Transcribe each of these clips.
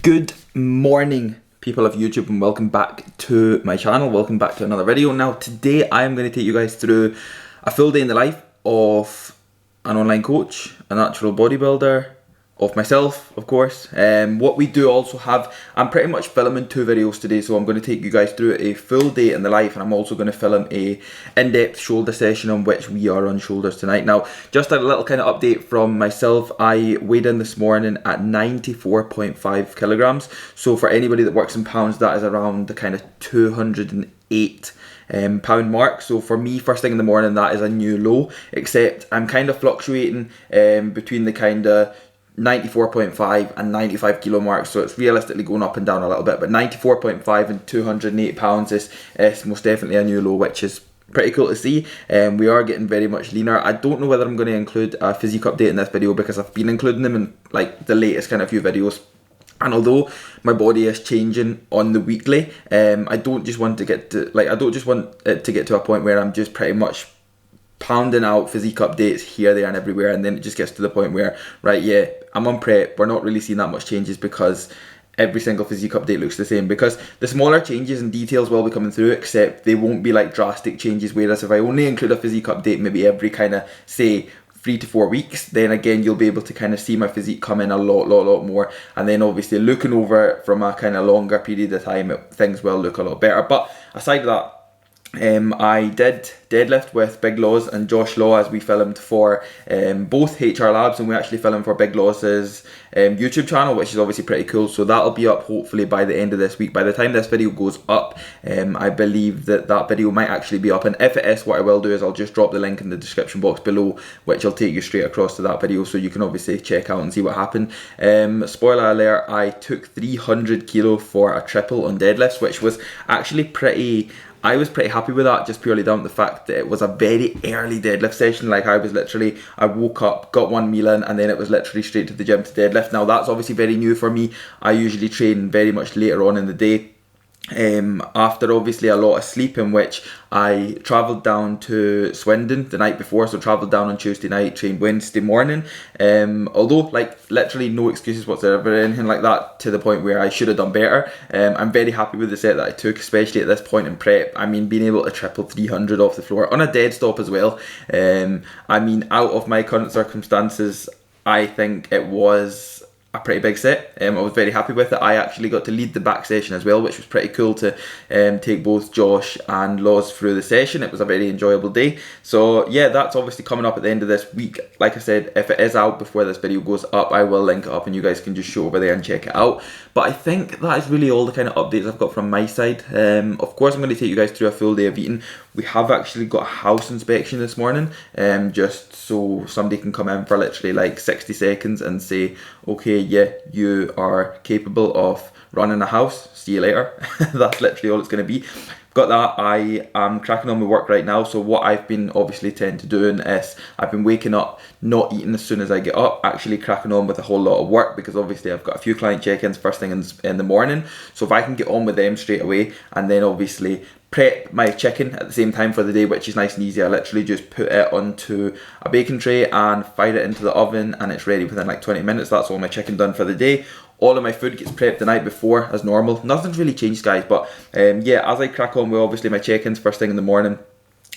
Good morning, people of YouTube, and welcome back to my channel. Welcome back to another video. Now today I am going to take you guys through a full day in the life of an online coach, a natural bodybuilder, of myself, of course. What we do also have, I'm pretty much filming 2 videos today, so I'm going to take you guys through a full day in the life, and I'm also going to film a in-depth shoulder session on which we are on shoulders tonight. Now, just a little kind of update from myself. I weighed in this morning at 94.5 kilograms. So for anybody that works in pounds, that is around the kind of 208 pound mark. So for me, first thing in the morning, that is a new low, except I'm kind of fluctuating between the kind of 94.5 and 95 kilo marks, so it's realistically going up and down a little bit, but 94.5 and 208 pounds is most definitely a new low, which is pretty cool to see. We are getting very much leaner. I don't know whether I'm going to include a physique update in this video, because I've been including them in like the latest kind of few videos. And although my body is changing on the weekly, I don't just want to get to a point where I'm just pretty much pounding out physique updates here, there and everywhere, and then it just gets to the point where, right, yeah, I'm on prep, we're not really seeing that much changes because every single physique update looks the same, because the smaller changes and details will be coming through, except they won't be like drastic changes. Whereas if I only include a physique update maybe every kind of, say, 3 to 4 weeks, then again you'll be able to kind of see my physique come in a lot more, and then obviously looking over it from a kind of longer period of time, things will look a lot better. But aside of that, I did deadlift with Big Laws and Josh Law, as we filmed for both HR Labs, and we actually filmed for Big Law's YouTube channel, which is obviously pretty cool. So that'll be up hopefully by the end of this week. By the time this video goes up, I believe that video might actually be up, and if it is, what I will do is I'll just drop the link in the description box below, which will take you straight across to that video, so you can obviously check out and see what happened. Spoiler alert, I took 300 kilo for a triple on deadlifts, which was actually I was pretty happy with that, just purely down to the fact that it was a very early deadlift session. Like I woke up, got one meal in, and then it was literally straight to the gym to deadlift. Now that's obviously very new for me. I usually train very much later on in the day, after obviously a lot of sleep, in which I travelled down to Swindon the night before, so travelled down on Tuesday night, trained Wednesday morning, although like literally no excuses whatsoever or anything like that, to the point where I should have done better. I'm very happy with the set that I took, especially at this point in prep. I mean, being able to triple 300 off the floor on a dead stop as well, I mean, out of my current circumstances, I think it was a pretty big set. I was very happy with it. I actually got to lead the back session as well, which was pretty cool to take both Josh and Laws through the session. It was a very enjoyable day. So yeah, that's obviously coming up at the end of this week. Like I said, if it is out before this video goes up, I will link it up and you guys can just show over there and check it out. But I think that is really all the kind of updates I've got from my side. Of course, I'm going to take you guys through a full day of eating. We have actually got a house inspection this morning, just so somebody can come in for literally like 60 seconds and say, okay, yeah, you are capable of running a house, see you later. That's literally all it's going to be. Got that. I am cracking on with work right now. So what I've been obviously tend to doing is I've been waking up, not eating as soon as I get up, actually cracking on with a whole lot of work, because obviously I've got a few client check-ins first thing in the morning. So if I can get on with them straight away, and then obviously prep my chicken at the same time for the day, which is nice and easy. I literally just put it onto a baking tray and fire it into the oven, and it's ready within like 20 minutes. That's all my chicken done for the day. All of my food gets prepped the night before as normal. Nothing's really changed, guys, but yeah, as I crack on with obviously my check-ins first thing in the morning,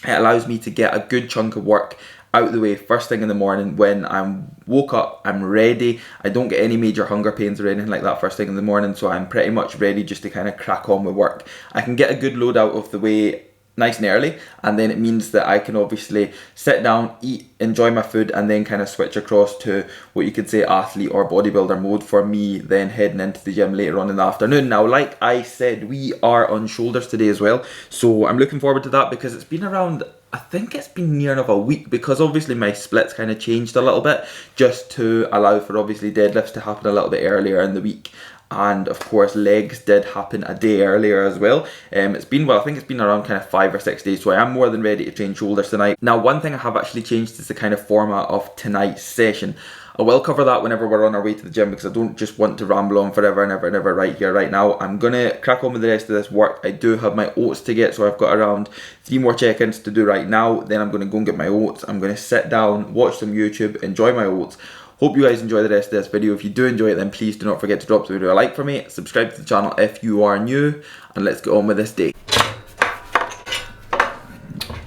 it allows me to get a good chunk of work out of the way first thing in the morning. When I'm woke up, I'm ready. I don't get any major hunger pains or anything like that first thing in the morning, so I'm pretty much ready just to kind of crack on with work. I can get a good load out of the way nice and early, and then it means that I can obviously sit down, eat, enjoy my food, and then kind of switch across to what you could say athlete or bodybuilder mode for me, then heading into the gym later on in the afternoon. Now, like I said, we are on shoulders today as well, so I'm looking forward to that, because it's been around, I think it's been near enough a week, because obviously my splits kind of changed a little bit, just to allow for obviously deadlifts to happen a little bit earlier in the week. And of course legs did happen a day earlier as well. It's been, well, I think it's been around kind of 5 or 6 days, so I am more than ready to train shoulders tonight. Now, one thing I have actually changed is the kind of format of tonight's session. I will cover that whenever we're on our way to the gym, because I don't just want to ramble on forever and ever right here, right now. I'm going to crack on with the rest of this work. I do have my oats to get, so I've got around 3 more check-ins to do right now. Then I'm going to go and get my oats. I'm going to sit down, watch some YouTube, enjoy my oats. Hope you guys enjoy the rest of this video. If you do enjoy it, then please do not forget to drop the video a like for me, subscribe to the channel if you are new, and let's get on with this day.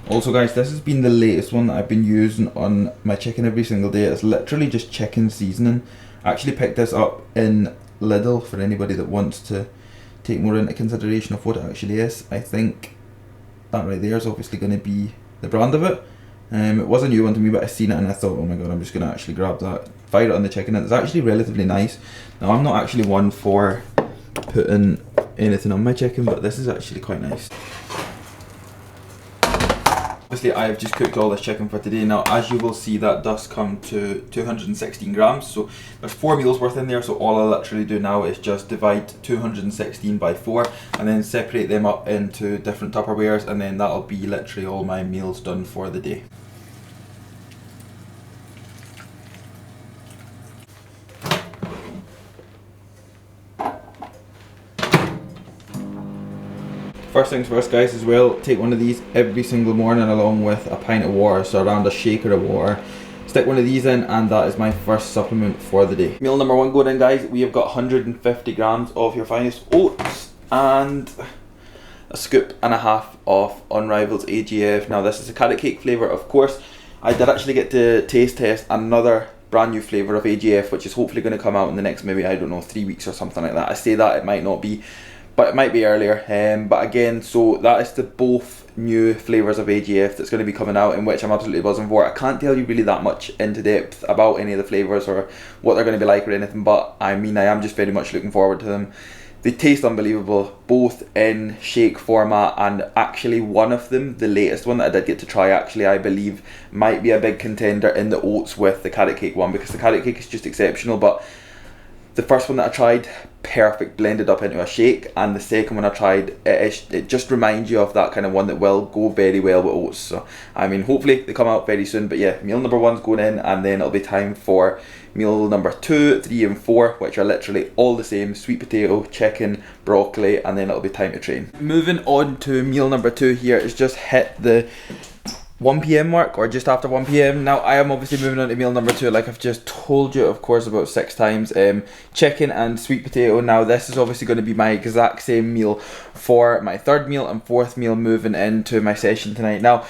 Also guys, this has been the latest one that I've been using on my chicken every single day. It's literally just chicken seasoning. I actually picked this up in Lidl for anybody that wants to take more into consideration of what it actually is. I think that right there is obviously going to be the brand of it. It was a new one to me, but I seen it and I thought, oh my god, I'm just going to actually grab that, fire it on the chicken. It's actually relatively nice. Now I'm not actually one for putting anything on my chicken, but this is actually quite nice. Obviously I've just cooked all this chicken for today. Now as you will see, that does come to 216 grams, so there's 4 meals worth in there. So all I literally do now is just divide 216 by 4 and then separate them up into different Tupperwares, and then that'll be literally all my meals done for the day. First things first guys, as well, take one of these every single morning along with a pint of water, so around a shaker of water. Stick one of these in and that is my first supplement for the day. Meal number 1 going in guys, we have got 150 grams of your finest oats and a scoop and a half of Unrivaled AGF. Now this is a carrot cake flavour, of course. I did actually get to taste test another brand new flavour of AGF, which is hopefully going to come out in the next, maybe, I don't know, 3 weeks or something like that. I say that, it might not be, but it might be earlier. But again, so that is the both new flavours of AGF that's going to be coming out, in which I'm absolutely buzzing for. I can't tell you really that much into depth about any of the flavours or what they're going to be like or anything, but I mean, I am just very much looking forward to them. They taste unbelievable, both in shake format, and actually one of them, the latest one that I did get to try, actually I believe might be a big contender in the oats with the carrot cake one, because the carrot cake is just exceptional. But the first one that I tried, perfect, blended up into a shake, and the second one I tried, it just reminds you of that kind of one that will go very well with oats. So I mean, hopefully they come out very soon. But yeah, meal number 1's going in, and then it'll be time for meal number 2, 3 and 4, which are literally all the same: sweet potato, chicken, broccoli, and then it'll be time to train. Moving on to meal number 2 here, it's just hit the 1 PM mark, or just after 1 PM. Now I am obviously moving on to meal number 2, like I've just told you, of course, about 6 times. Chicken and sweet potato. Now this is obviously going to be my exact same meal for my 3rd meal and 4th meal moving into my session tonight. Now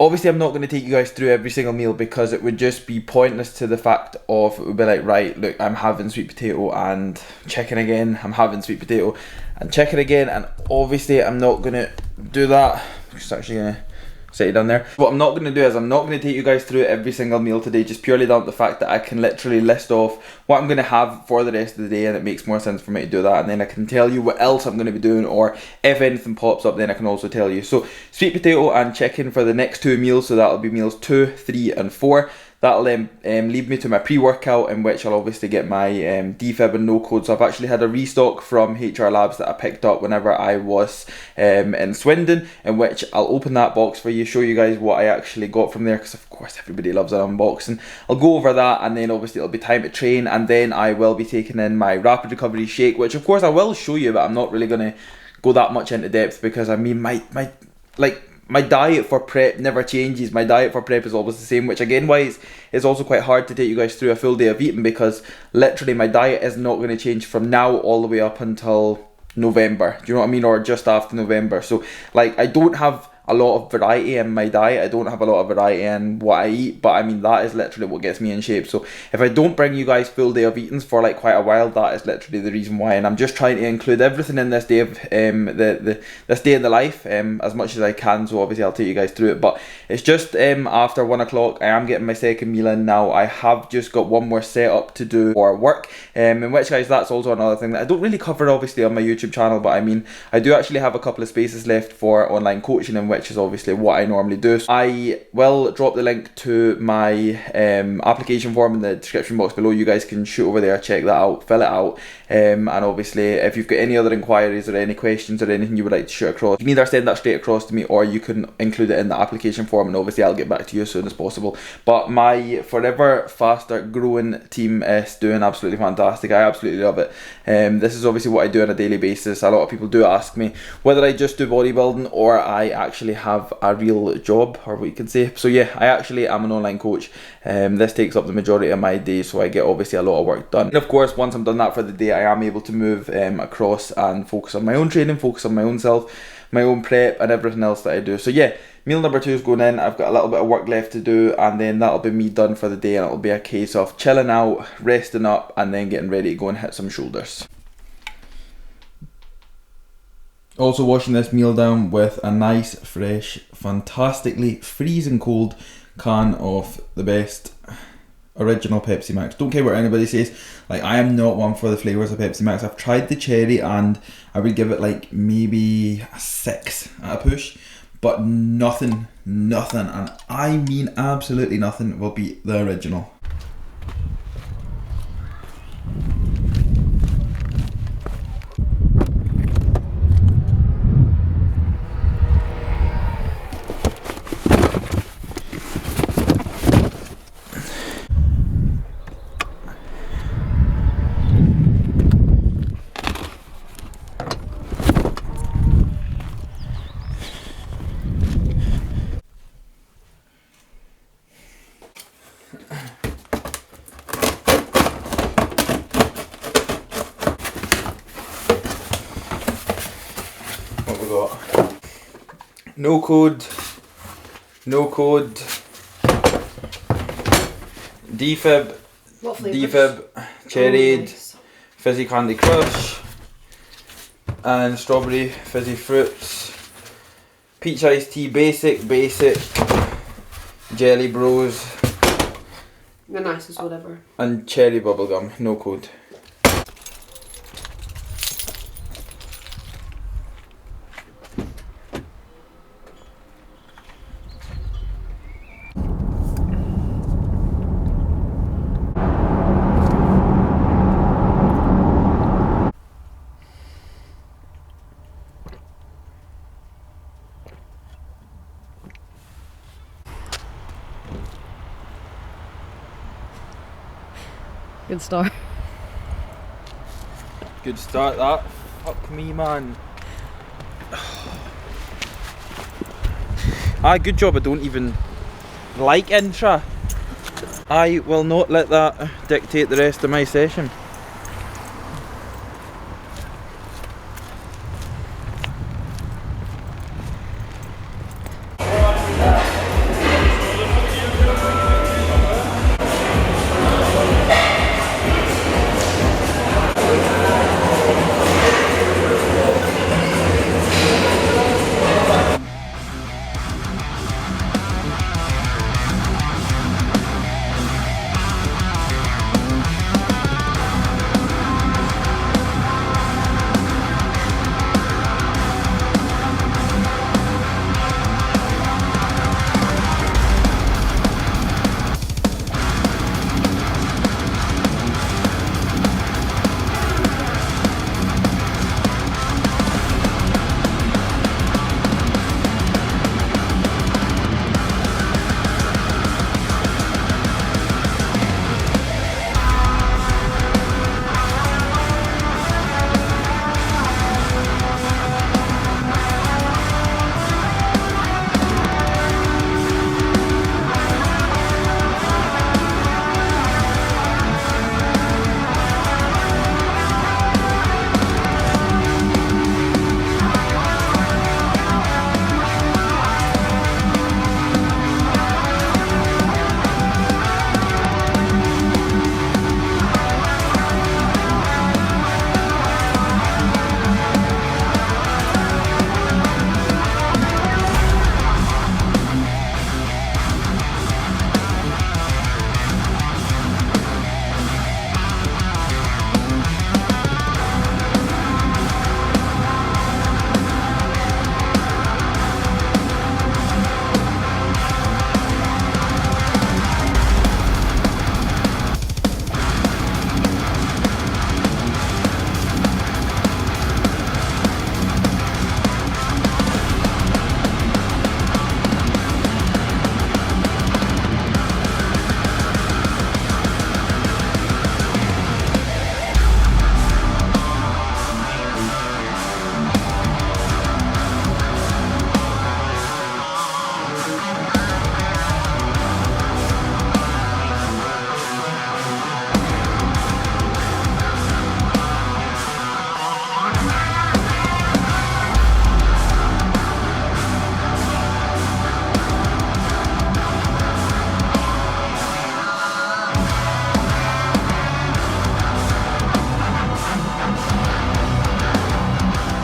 obviously I'm not going to take you guys through every single meal, because it would just be pointless to the fact of, it would be like, right, look, I'm having sweet potato and chicken again, I'm having sweet potato and chicken again, and obviously I'm not going to do that. I'm just actually going to set it down there. What I'm not going to do is I'm not going to take you guys through every single meal today, just purely down to the fact that I can literally list off what I'm going to have for the rest of the day, and it makes more sense for me to do that, and then I can tell you what else I'm going to be doing, or if anything pops up then I can also tell you. So sweet potato and chicken for the next 2 meals, so that'll be meals 2, 3 and 4. That'll lead me to my pre-workout, in which I'll obviously get my defib and no code. So I've actually had a restock from HR Labs that I picked up whenever I was in Swindon, in which I'll open that box for you, show you guys what I actually got from there, because of course everybody loves an unboxing. I'll go over that, and then obviously it'll be time to train, and then I will be taking in my rapid recovery shake, which of course I will show you, but I'm not really going to go that much into depth, because I mean, my diet for prep never changes. My diet for prep is always the same, which again why it's also quite hard to take you guys through a full day of eating, because literally my diet is not going to change from now all the way up until November. Do you know what I mean? Or just after November. So like, I don't have a lot of variety in my diet. I don't have a lot of variety in what I eat, but I mean, that is literally what gets me in shape. So if I don't bring you guys full day of eatings for like quite a while, that is literally the reason why. And I'm just trying to include everything in this day of this day in the life as much as I can. So obviously I'll take you guys through it, but it's just after 1 o'clock. I am getting my 2nd meal in now. I have just got one more setup to do for work, in which, guys, that's also another thing that I don't really cover obviously on my YouTube channel, but I mean, I do actually have a couple of spaces left for online coaching, in which is obviously what I normally do. So I will drop the link to my application form in the description box below. You guys can shoot over there, check that out, fill it out, and obviously if you've got any other inquiries or any questions or anything you would like to shoot across, you can either send that straight across to me, or you can include it in the application form, and obviously I'll get back to you as soon as possible. But my forever faster growing team is doing absolutely fantastic. I absolutely love it. This is obviously what I do on a daily basis. A lot of people do ask me whether I just do bodybuilding or I actually actually have a real job, or what you can say. So yeah, I actually am an online coach. This takes up the majority of my day, so I get obviously a lot of work done. And of course, once I'm done that for the day, I am able to move across and focus on my own training, focus on my own self, my own prep and everything else that I do. So yeah, meal number 2 is going in. I've got a little bit of work left to do, and then that'll be me done for the day, and it'll be a case of chilling out, resting up, and then getting ready to go and hit some shoulders. Also washing this meal down with a nice, fresh, fantastically freezing cold can of the best original Pepsi Max. Don't care what anybody says, like, I am not one for the flavours of Pepsi Max. I've tried the cherry and I would give it like maybe a 6 at a push, but nothing, and I mean absolutely nothing, will beat the original. What we got? No code, defib, cherried, nice. Fizzy Candy Crush, and strawberry fizzy fruits, peach iced tea basic, jelly bros, the nicest whatever, and cherry bubblegum, no code. Good start. Good start that. Fuck me, man. Good job I don't even like intra. I will not let that dictate the rest of my session.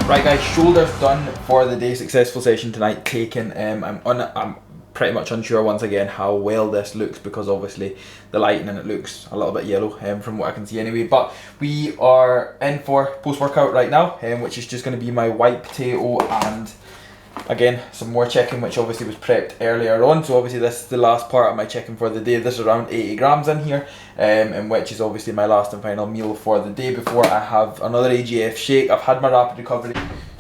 Right guys, shoulders done for the day. Successful session tonight taken. I'm pretty much unsure once again how well this looks because obviously the lighting and it looks a little bit yellow from what I can see anyway. But we are in for post-workout right now, which is just going to be my white potato and again some more chicken, which obviously was prepped earlier on. So obviously this is the last part of my chicken for the day. There's around 80 grams in here, and which is obviously my last and final meal for the day before I have another AGF shake. I've had my rapid recovery,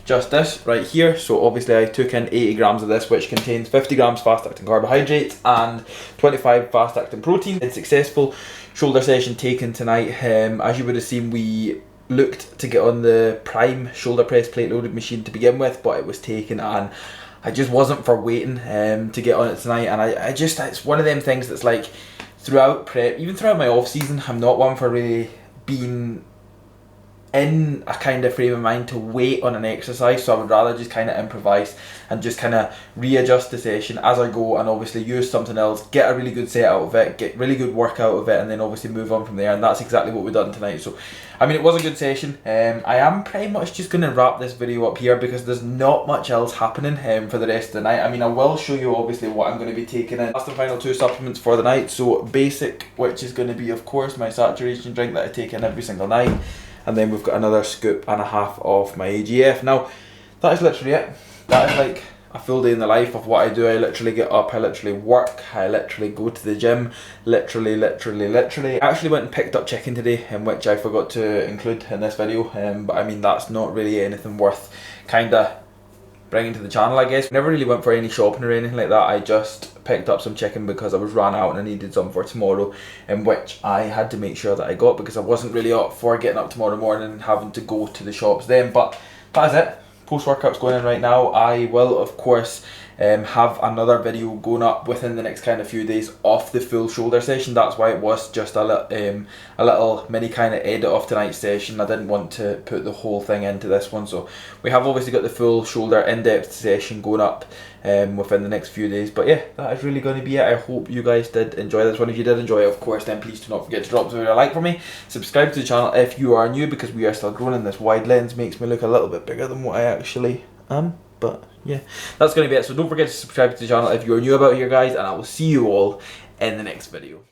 just this right here. So obviously I took in 80 grams of this, which contains 50 grams fast acting carbohydrates and 25 fast acting protein. It's successful shoulder session taken tonight. As you would have seen, we looked to get on the prime shoulder press plate loaded machine to begin with, but it was taken and I just wasn't for waiting to get on it tonight. And I just, it's one of them things that's like throughout prep, even throughout my off season, I'm not one for really being in a kind of frame of mind to wait on an exercise. So I would rather just kind of improvise and just kind of readjust the session as I go, and obviously use something else, get a really good set out of it, get really good work out of it, and then obviously move on from there. And that's exactly what we've done tonight. So I mean, it was a good session. I am pretty much just going to wrap this video up here because there's not much else happening for the rest of the night. I mean, I will show you obviously what I'm going to be taking in. Last and final 2 supplements for the night. So basic, which is going to be of course my saturation drink that I take in every single night. And then we've got another scoop and a half of my AGF. Now, that is literally it. That is like a full day in the life of what I do. I literally get up, I literally work, I literally go to the gym, literally. I actually went and picked up chicken today, which I forgot to include in this video. But I mean, that's not really anything worth kind of bringing to the channel, I guess. Never really went for any shopping or anything like that. I just picked up some chicken because I was ran out and I needed some for tomorrow, in which I had to make sure that I got because I wasn't really up for getting up tomorrow morning and having to go to the shops then. But that is it. Post-workout's going in right now. I will of course have another video going up within the next kind of few days off the full shoulder session. That's why it was just a little mini kind of edit of tonight's session. I didn't want to put the whole thing into this one, so we have obviously got the full shoulder in-depth session going up within the next few days. But yeah, that is really going to be it. I hope you guys did enjoy this one. If you did enjoy it, of course, then please do not forget to drop a like for me. Subscribe to the channel if you are new, because we are still growing and this wide lens makes me look a little bit bigger than what I actually am. But yeah, that's going to be it. So don't forget to subscribe to the channel if you're new about here, guys, and I will see you all in the next video.